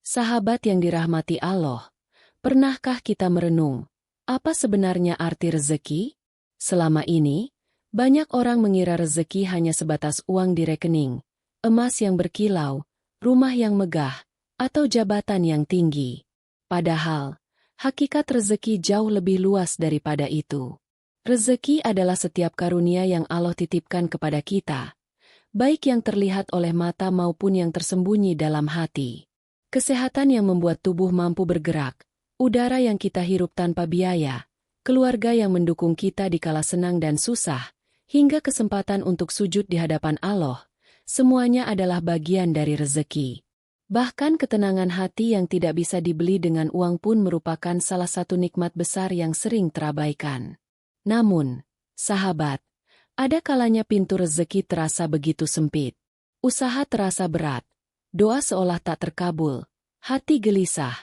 Sahabat yang dirahmati Allah, pernahkah kita merenung, apa sebenarnya arti rezeki? Selama ini, banyak orang mengira rezeki hanya sebatas uang di rekening, emas yang berkilau, rumah yang megah, atau jabatan yang tinggi. Padahal, hakikat rezeki jauh lebih luas daripada itu. Rezeki adalah setiap karunia yang Allah titipkan kepada kita, baik yang terlihat oleh mata maupun yang tersembunyi dalam hati. Kesehatan yang membuat tubuh mampu bergerak, udara yang kita hirup tanpa biaya, keluarga yang mendukung kita di kala senang dan susah, hingga kesempatan untuk sujud di hadapan Allah, semuanya adalah bagian dari rezeki. Bahkan ketenangan hati yang tidak bisa dibeli dengan uang pun merupakan salah satu nikmat besar yang sering terabaikan. Namun, sahabat, ada kalanya pintu rezeki terasa begitu sempit. Usaha terasa berat. Doa seolah tak terkabul, hati gelisah,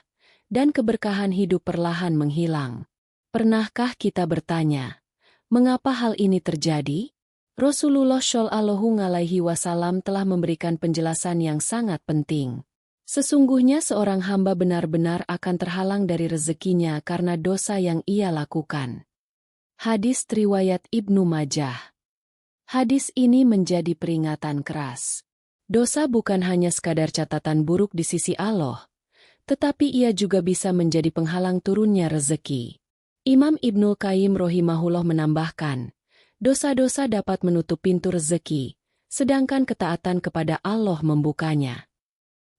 dan keberkahan hidup perlahan menghilang. Pernahkah kita bertanya, mengapa hal ini terjadi? Rasulullah Shallallahu Alaihi Wasallam telah memberikan penjelasan yang sangat penting. Sesungguhnya seorang hamba benar-benar akan terhalang dari rezekinya karena dosa yang ia lakukan. Hadis riwayat Ibnu Majah. Hadis ini menjadi peringatan keras. Dosa bukan hanya sekadar catatan buruk di sisi Allah, tetapi ia juga bisa menjadi penghalang turunnya rezeki. Imam Ibnul Qayyim rahimahullah menambahkan, dosa-dosa dapat menutup pintu rezeki, sedangkan ketaatan kepada Allah membukanya.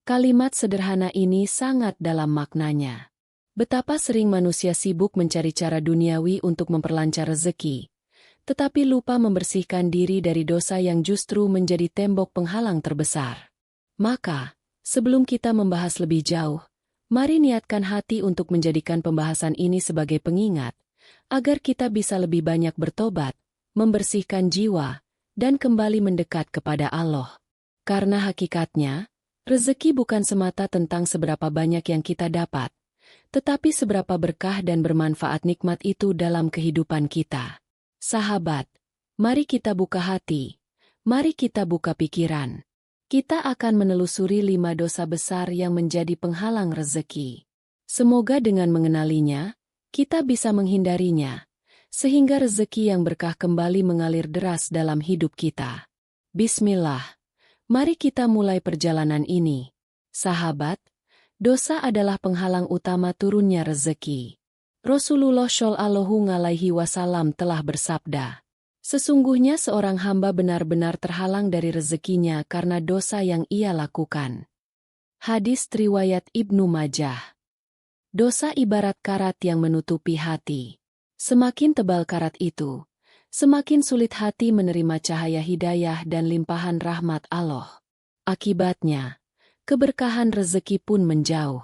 Kalimat sederhana ini sangat dalam maknanya. Betapa sering manusia sibuk mencari cara duniawi untuk memperlancar rezeki, tetapi lupa membersihkan diri dari dosa yang justru menjadi tembok penghalang terbesar. Maka, sebelum kita membahas lebih jauh, mari niatkan hati untuk menjadikan pembahasan ini sebagai pengingat, agar kita bisa lebih banyak bertobat, membersihkan jiwa, dan kembali mendekat kepada Allah. Karena hakikatnya, rezeki bukan semata tentang seberapa banyak yang kita dapat, tetapi seberapa berkah dan bermanfaat nikmat itu dalam kehidupan kita. Sahabat, mari kita buka hati, mari kita buka pikiran. Kita akan menelusuri 5 dosa besar yang menjadi penghalang rezeki. Semoga dengan mengenalinya, kita bisa menghindarinya, sehingga rezeki yang berkah kembali mengalir deras dalam hidup kita. Bismillah, mari kita mulai perjalanan ini. Sahabat, dosa adalah penghalang utama turunnya rezeki. Rasulullah Shallallahu Alaihi Wasallam telah bersabda, sesungguhnya seorang hamba benar-benar terhalang dari rezekinya karena dosa yang ia lakukan. Hadis riwayat Ibnu Majah. Dosa ibarat karat yang menutupi hati. Semakin tebal karat itu, semakin sulit hati menerima cahaya hidayah dan limpahan rahmat Allah. Akibatnya, keberkahan rezeki pun menjauh.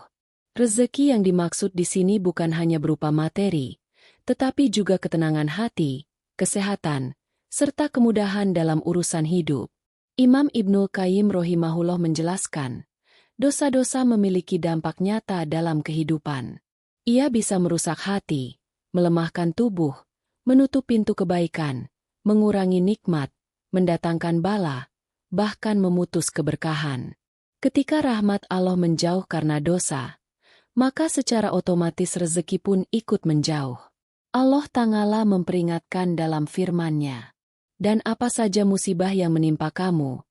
Rezeki yang dimaksud di sini bukan hanya berupa materi, tetapi juga ketenangan hati, kesehatan, serta kemudahan dalam urusan hidup. Imam Ibnul Qayyim rahimahullah menjelaskan, dosa-dosa memiliki dampak nyata dalam kehidupan. Ia bisa merusak hati, melemahkan tubuh, menutup pintu kebaikan, mengurangi nikmat, mendatangkan bala, bahkan memutus keberkahan. Ketika rahmat Allah menjauh karena dosa, maka secara otomatis rezeki pun ikut menjauh. Allah Ta'ala memperingatkan dalam firman-Nya, dan apa saja musibah yang menimpa kamu,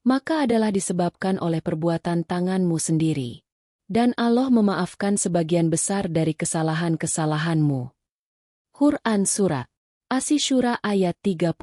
maka adalah disebabkan oleh perbuatan tanganmu sendiri. Dan Allah memaafkan sebagian besar dari kesalahan-kesalahanmu. Quran Surat Asy-Syura ayat 30.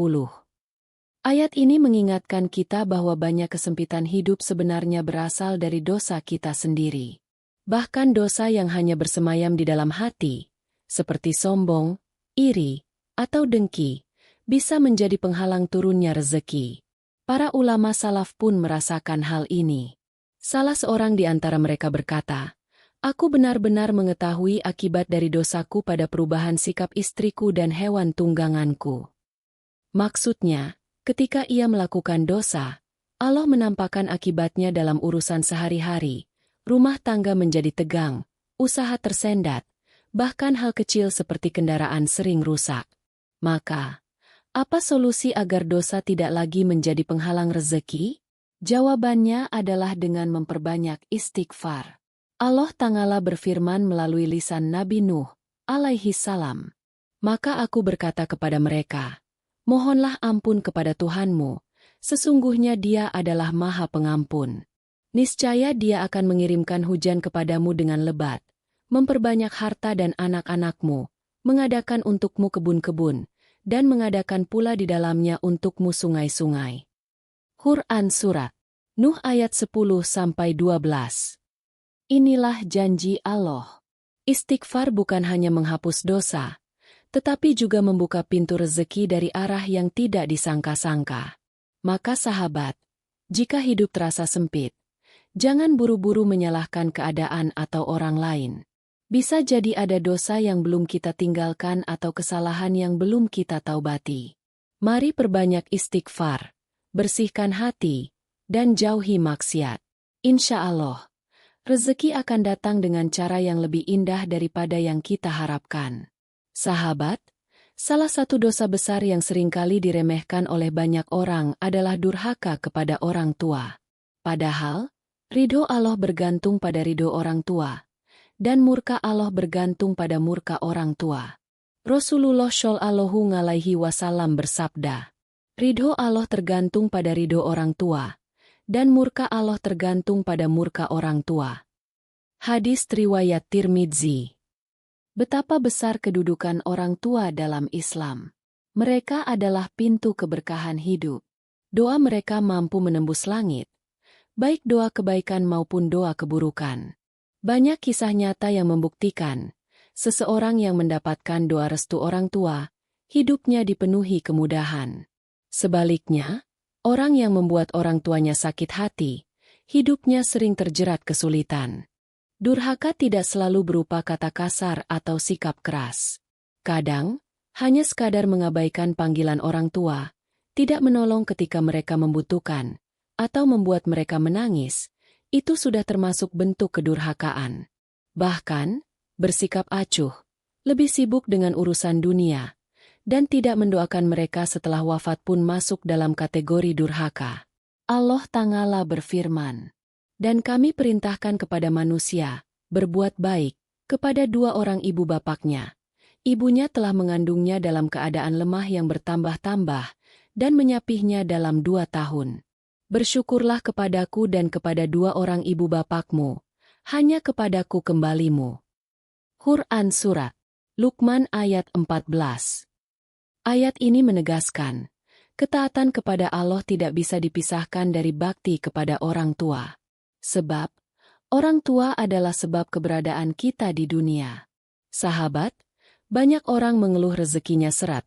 Ayat ini mengingatkan kita bahwa banyak kesempitan hidup sebenarnya berasal dari dosa kita sendiri. Bahkan dosa yang hanya bersemayam di dalam hati, seperti sombong, iri, atau dengki, bisa menjadi penghalang turunnya rezeki. Para ulama salaf pun merasakan hal ini. Salah seorang di antara mereka berkata, "Aku benar-benar mengetahui akibat dari dosaku pada perubahan sikap istriku dan hewan tungganganku." Maksudnya, ketika ia melakukan dosa, Allah menampakkan akibatnya dalam urusan sehari-hari. Rumah tangga menjadi tegang, usaha tersendat, bahkan hal kecil seperti kendaraan sering rusak. Maka, apa solusi agar dosa tidak lagi menjadi penghalang rezeki? Jawabannya adalah dengan memperbanyak istighfar. Allah Ta'ala berfirman melalui lisan Nabi Nuh, alaihi salam. Maka aku berkata kepada mereka, mohonlah ampun kepada Tuhanmu, sesungguhnya Dia adalah Maha Pengampun. Niscaya Dia akan mengirimkan hujan kepadamu dengan lebat, memperbanyak harta dan anak-anakmu, mengadakan untukmu kebun-kebun, dan mengadakan pula di dalamnya untukmu sungai-sungai. Quran Surat Nuh ayat 10-12. Inilah janji Allah. Istighfar bukan hanya menghapus dosa, tetapi juga membuka pintu rezeki dari arah yang tidak disangka-sangka. Maka sahabat, jika hidup terasa sempit, jangan buru-buru menyalahkan keadaan atau orang lain. Bisa jadi ada dosa yang belum kita tinggalkan atau kesalahan yang belum kita taubati. Mari perbanyak istighfar, bersihkan hati, dan jauhi maksiat. Insya Allah, rezeki akan datang dengan cara yang lebih indah daripada yang kita harapkan. Sahabat, salah satu dosa besar yang seringkali diremehkan oleh banyak orang adalah durhaka kepada orang tua. Padahal, ridho Allah bergantung pada ridho orang tua, dan murka Allah bergantung pada murka orang tua. Rasulullah Shallallahu Alaihi Wasallam bersabda, ridho Allah tergantung pada ridho orang tua, dan murka Allah tergantung pada murka orang tua. Hadis riwayat Tirmidzi. Betapa besar kedudukan orang tua dalam Islam. Mereka adalah pintu keberkahan hidup. Doa mereka mampu menembus langit, baik doa kebaikan maupun doa keburukan. Banyak kisah nyata yang membuktikan, seseorang yang mendapatkan doa restu orang tua, hidupnya dipenuhi kemudahan. Sebaliknya, orang yang membuat orang tuanya sakit hati, hidupnya sering terjerat kesulitan. Durhaka tidak selalu berupa kata kasar atau sikap keras. Kadang, hanya sekadar mengabaikan panggilan orang tua, tidak menolong ketika mereka membutuhkan, atau membuat mereka menangis, itu sudah termasuk bentuk kedurhakaan. Bahkan, bersikap acuh, lebih sibuk dengan urusan dunia, dan tidak mendoakan mereka setelah wafat pun masuk dalam kategori durhaka. Allah Ta'ala berfirman, dan kami perintahkan kepada manusia, berbuat baik, kepada dua orang ibu bapaknya. Ibunya telah mengandungnya dalam keadaan lemah yang bertambah-tambah, dan menyapihnya dalam 2 tahun. Bersyukurlah kepadaku dan kepada dua orang ibu bapakmu, hanya kepadaku kembalimu. Quran Surat Luqman ayat 14. Ayat ini menegaskan, ketaatan kepada Allah tidak bisa dipisahkan dari bakti kepada orang tua. Sebab, orang tua adalah sebab keberadaan kita di dunia. Sahabat, banyak orang mengeluh rezekinya seret,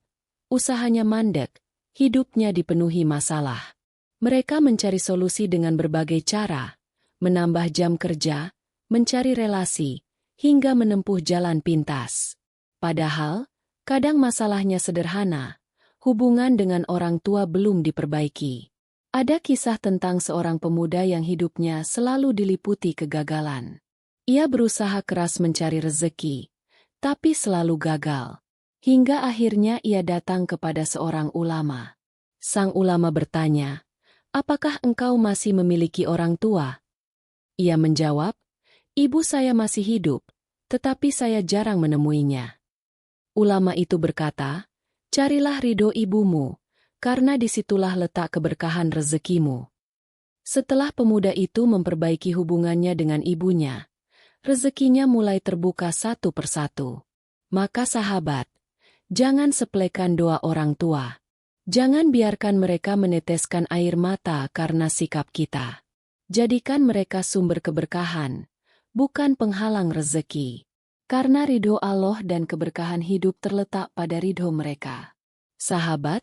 usahanya mandek, hidupnya dipenuhi masalah. Mereka mencari solusi dengan berbagai cara, menambah jam kerja, mencari relasi, hingga menempuh jalan pintas. Padahal, kadang masalahnya sederhana, hubungan dengan orang tua belum diperbaiki. Ada kisah tentang seorang pemuda yang hidupnya selalu diliputi kegagalan. Ia berusaha keras mencari rezeki, tapi selalu gagal. Hingga akhirnya ia datang kepada seorang ulama. Sang ulama bertanya, apakah engkau masih memiliki orang tua? Ia menjawab, ibu saya masih hidup, tetapi saya jarang menemuinya. Ulama itu berkata, carilah ridho ibumu, karena disitulah letak keberkahan rezekimu. Setelah pemuda itu memperbaiki hubungannya dengan ibunya, rezekinya mulai terbuka satu persatu. Maka sahabat, jangan sepelekan doa orang tua. Jangan biarkan mereka meneteskan air mata karena sikap kita. Jadikan mereka sumber keberkahan, bukan penghalang rezeki. Karena ridho Allah dan keberkahan hidup terletak pada ridho mereka. Sahabat,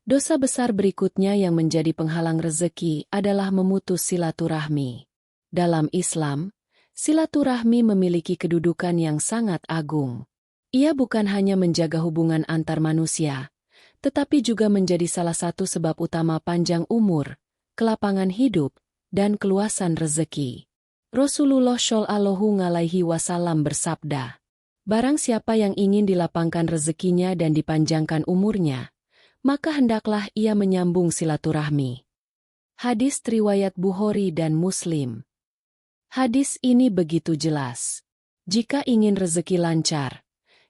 dosa besar berikutnya yang menjadi penghalang rezeki adalah memutus silaturahmi. Dalam Islam, silaturahmi memiliki kedudukan yang sangat agung. Ia bukan hanya menjaga hubungan antar manusia, tetapi juga menjadi salah satu sebab utama panjang umur, kelapangan hidup, dan keluasan rezeki. Rasulullah Shallallahu Alaihi Wasallam bersabda, barang siapa yang ingin dilapangkan rezekinya dan dipanjangkan umurnya, maka hendaklah ia menyambung silaturahmi. Hadis riwayat Bukhari dan Muslim. Hadis ini begitu jelas. Jika ingin rezeki lancar,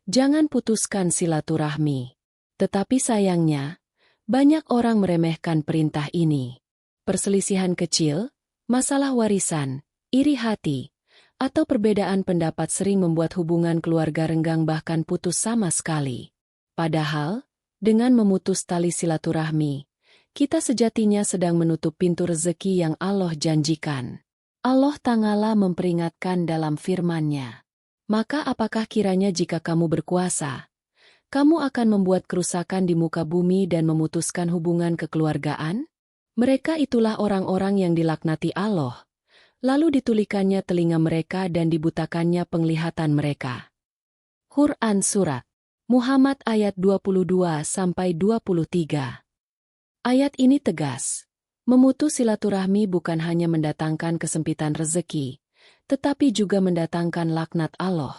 jangan putuskan silaturahmi. Tetapi sayangnya, banyak orang meremehkan perintah ini. Perselisihan kecil, masalah warisan, iri hati, atau perbedaan pendapat sering membuat hubungan keluarga renggang bahkan putus sama sekali. Padahal, dengan memutus tali silaturahmi, kita sejatinya sedang menutup pintu rezeki yang Allah janjikan. Allah Ta'ala memperingatkan dalam firman-Nya, "Maka apakah kiranya jika kamu berkuasa, kamu akan membuat kerusakan di muka bumi dan memutuskan hubungan kekeluargaan? Mereka itulah orang-orang yang dilaknati Allah, lalu ditulikannya telinga mereka dan dibutakannya penglihatan mereka." Quran Surat Muhammad ayat 22-23. Ayat ini tegas. Memutus silaturahmi bukan hanya mendatangkan kesempitan rezeki, tetapi juga mendatangkan laknat Allah.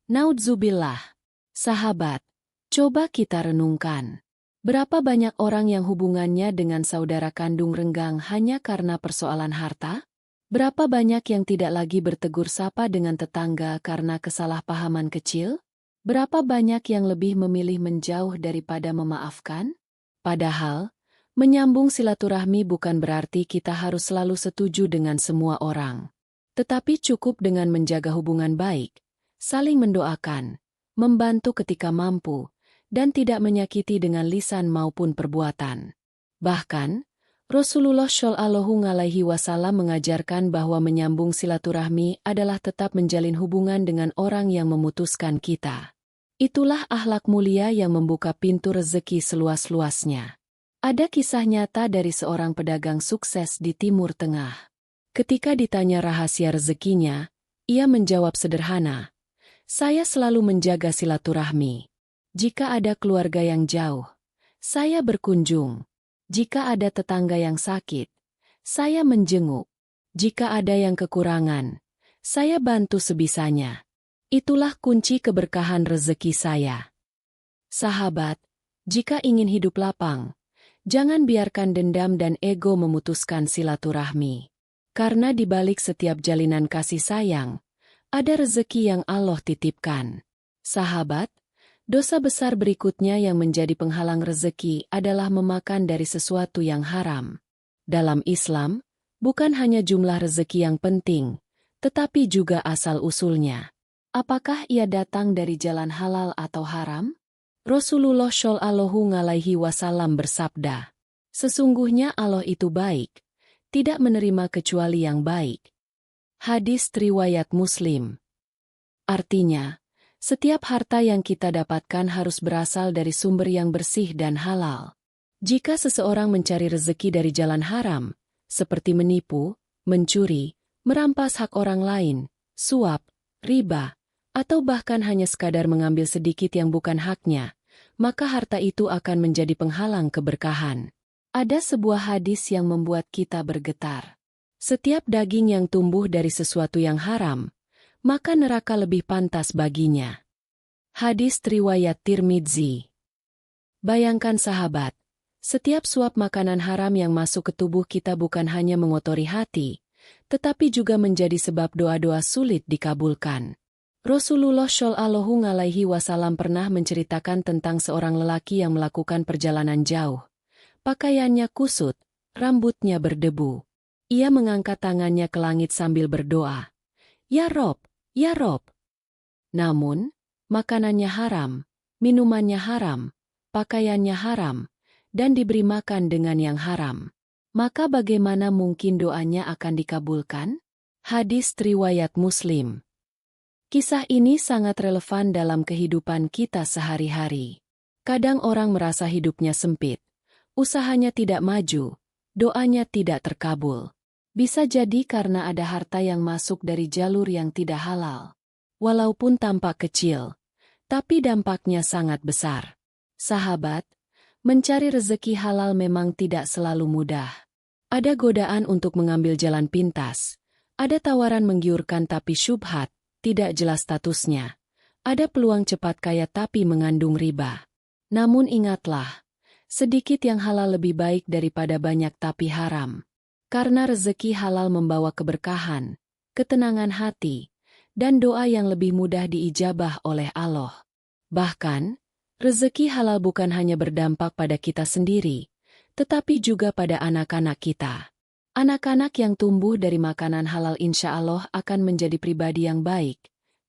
Naudzubillah. Sahabat, coba kita renungkan. Berapa banyak orang yang hubungannya dengan saudara kandung renggang hanya karena persoalan harta? Berapa banyak yang tidak lagi bertegur sapa dengan tetangga karena kesalahpahaman kecil? Berapa banyak yang lebih memilih menjauh daripada memaafkan? Padahal, menyambung silaturahmi bukan berarti kita harus selalu setuju dengan semua orang. Tetapi cukup dengan menjaga hubungan baik, saling mendoakan, membantu ketika mampu, dan tidak menyakiti dengan lisan maupun perbuatan. Bahkan, Rasulullah Shallallahu Alaihi Wasallam mengajarkan bahwa menyambung silaturahmi adalah tetap menjalin hubungan dengan orang yang memutuskan kita. Itulah akhlak mulia yang membuka pintu rezeki seluas-luasnya. Ada kisah nyata dari seorang pedagang sukses di Timur Tengah. Ketika ditanya rahasia rezekinya, ia menjawab sederhana, "Saya selalu menjaga silaturahmi. Jika ada keluarga yang jauh, saya berkunjung. Jika ada tetangga yang sakit, saya menjenguk. Jika ada yang kekurangan, saya bantu sebisanya. Itulah kunci keberkahan rezeki saya." Sahabat, jika ingin hidup lapang, jangan biarkan dendam dan ego memutuskan silaturahmi. Karena di balik setiap jalinan kasih sayang, ada rezeki yang Allah titipkan. Sahabat, dosa besar berikutnya yang menjadi penghalang rezeki adalah memakan dari sesuatu yang haram. Dalam Islam, bukan hanya jumlah rezeki yang penting, tetapi juga asal-usulnya. Apakah ia datang dari jalan halal atau haram? Rasulullah Shallallahu Alaihi Wasallam bersabda, "Sesungguhnya Allah itu baik, tidak menerima kecuali yang baik." Hadis riwayat Muslim. Artinya, setiap harta yang kita dapatkan harus berasal dari sumber yang bersih dan halal. Jika seseorang mencari rezeki dari jalan haram, seperti menipu, mencuri, merampas hak orang lain, suap, riba, atau bahkan hanya sekadar mengambil sedikit yang bukan haknya, maka harta itu akan menjadi penghalang keberkahan. Ada sebuah hadis yang membuat kita bergetar. Setiap daging yang tumbuh dari sesuatu yang haram, maka neraka lebih pantas baginya. Hadis riwayat Tirmidzi. Bayangkan sahabat, setiap suap makanan haram yang masuk ke tubuh kita bukan hanya mengotori hati, tetapi juga menjadi sebab doa-doa sulit dikabulkan. Rasulullah Shallallahu Alaihi Wasallam pernah menceritakan tentang seorang lelaki yang melakukan perjalanan jauh. Pakaiannya kusut, rambutnya berdebu. Ia mengangkat tangannya ke langit sambil berdoa, "Ya Rob, ya Rob." Namun, makanannya haram, minumannya haram, pakaiannya haram, dan diberi makan dengan yang haram. Maka bagaimana mungkin doanya akan dikabulkan? Hadis riwayat Muslim. Kisah ini sangat relevan dalam kehidupan kita sehari-hari. Kadang orang merasa hidupnya sempit, usahanya tidak maju, doanya tidak terkabul. Bisa jadi karena ada harta yang masuk dari jalur yang tidak halal. Walaupun tampak kecil, tapi dampaknya sangat besar. Sahabat, mencari rezeki halal memang tidak selalu mudah. Ada godaan untuk mengambil jalan pintas, ada tawaran menggiurkan tapi syubhat, tidak jelas statusnya. Ada peluang cepat kaya tapi mengandung riba. Namun ingatlah, sedikit yang halal lebih baik daripada banyak tapi haram. Karena rezeki halal membawa keberkahan, ketenangan hati, dan doa yang lebih mudah diijabah oleh Allah. Bahkan, rezeki halal bukan hanya berdampak pada kita sendiri, tetapi juga pada anak-anak kita. Anak-anak yang tumbuh dari makanan halal insya Allah akan menjadi pribadi yang baik,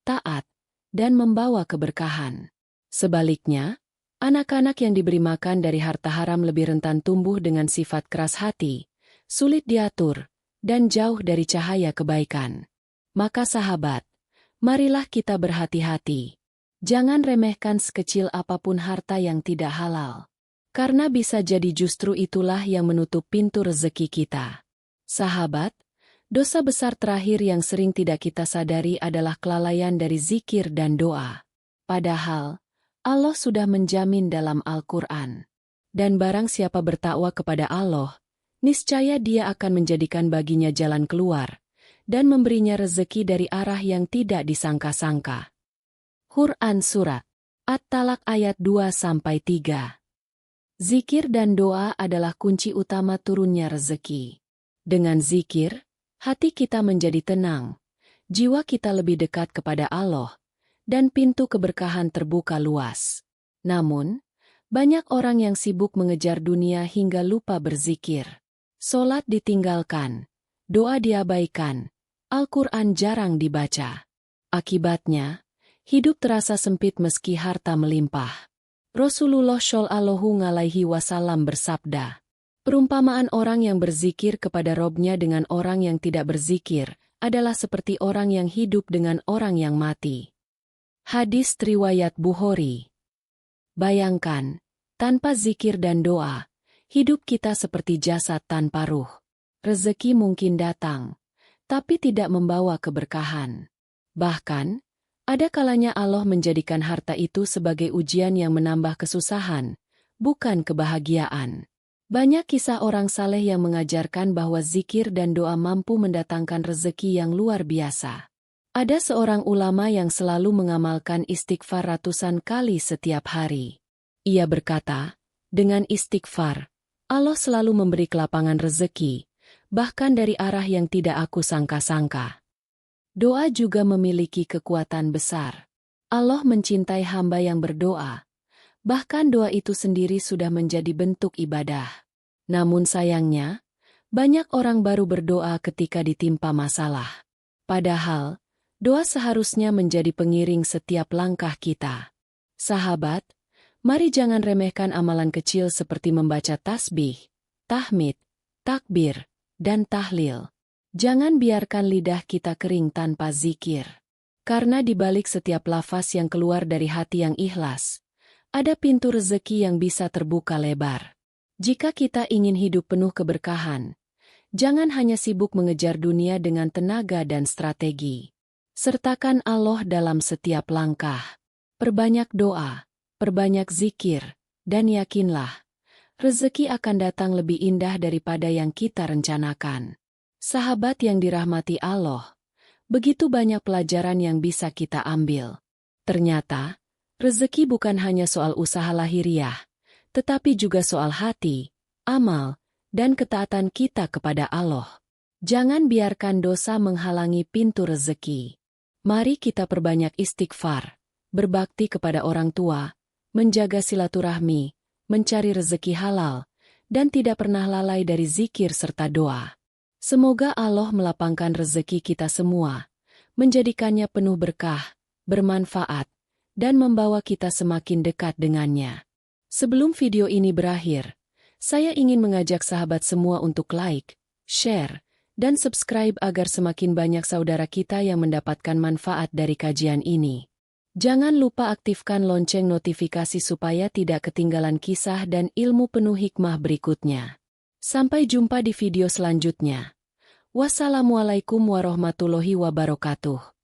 taat, dan membawa keberkahan. Sebaliknya, anak-anak yang diberi makan dari harta haram lebih rentan tumbuh dengan sifat keras hati, sulit diatur, dan jauh dari cahaya kebaikan. Maka sahabat, marilah kita berhati-hati. Jangan remehkan sekecil apapun harta yang tidak halal. Karena bisa jadi justru itulah yang menutup pintu rezeki kita. Sahabat, dosa besar terakhir yang sering tidak kita sadari adalah kelalaian dari zikir dan doa. Padahal, Allah sudah menjamin dalam Al-Quran. Dan barang siapa bertakwa kepada Allah, niscaya Dia akan menjadikan baginya jalan keluar, dan memberinya rezeki dari arah yang tidak disangka-sangka. Quran Surat At-Talaq ayat 2-3. Zikir dan doa adalah kunci utama turunnya rezeki. Dengan zikir, hati kita menjadi tenang, jiwa kita lebih dekat kepada Allah, dan pintu keberkahan terbuka luas. Namun, banyak orang yang sibuk mengejar dunia hingga lupa berzikir. Solat ditinggalkan, doa diabaikan, Al-Quran jarang dibaca. Akibatnya, hidup terasa sempit meski harta melimpah. Rasulullah Shallallahu Alaihi Wasallam bersabda, perumpamaan orang yang berzikir kepada Robnya dengan orang yang tidak berzikir adalah seperti orang yang hidup dengan orang yang mati. Hadis riwayat Bukhari. Bayangkan, tanpa zikir dan doa, hidup kita seperti jasad tanpa ruh. Rezeki mungkin datang, tapi tidak membawa keberkahan. Bahkan, ada kalanya Allah menjadikan harta itu sebagai ujian yang menambah kesusahan, bukan kebahagiaan. Banyak kisah orang saleh yang mengajarkan bahwa zikir dan doa mampu mendatangkan rezeki yang luar biasa. Ada seorang ulama yang selalu mengamalkan istighfar ratusan kali setiap hari. Ia berkata, dengan istighfar, Allah selalu memberi kelapangan rezeki, bahkan dari arah yang tidak aku sangka-sangka. Doa juga memiliki kekuatan besar. Allah mencintai hamba yang berdoa. Bahkan doa itu sendiri sudah menjadi bentuk ibadah. Namun sayangnya, banyak orang baru berdoa ketika ditimpa masalah. Padahal, doa seharusnya menjadi pengiring setiap langkah kita. Sahabat, mari jangan remehkan amalan kecil seperti membaca tasbih, tahmid, takbir, dan tahlil. Jangan biarkan lidah kita kering tanpa zikir. Karena di balik setiap lafaz yang keluar dari hati yang ikhlas, ada pintu rezeki yang bisa terbuka lebar. Jika kita ingin hidup penuh keberkahan, jangan hanya sibuk mengejar dunia dengan tenaga dan strategi. Sertakan Allah dalam setiap langkah. Perbanyak doa, perbanyak zikir, dan yakinlah, rezeki akan datang lebih indah daripada yang kita rencanakan. Sahabat yang dirahmati Allah, begitu banyak pelajaran yang bisa kita ambil. Ternyata, rezeki bukan hanya soal usaha lahiriah, tetapi juga soal hati, amal, dan ketaatan kita kepada Allah. Jangan biarkan dosa menghalangi pintu rezeki. Mari kita perbanyak istighfar, berbakti kepada orang tua, menjaga silaturahmi, mencari rezeki halal, dan tidak pernah lalai dari zikir serta doa. Semoga Allah melapangkan rezeki kita semua, menjadikannya penuh berkah, bermanfaat, dan membawa kita semakin dekat dengannya. Sebelum video ini berakhir, saya ingin mengajak sahabat semua untuk like, share, dan subscribe agar semakin banyak saudara kita yang mendapatkan manfaat dari kajian ini. Jangan lupa aktifkan lonceng notifikasi supaya tidak ketinggalan kisah dan ilmu penuh hikmah berikutnya. Sampai jumpa di video selanjutnya. Wassalamualaikum warahmatullahi wabarakatuh.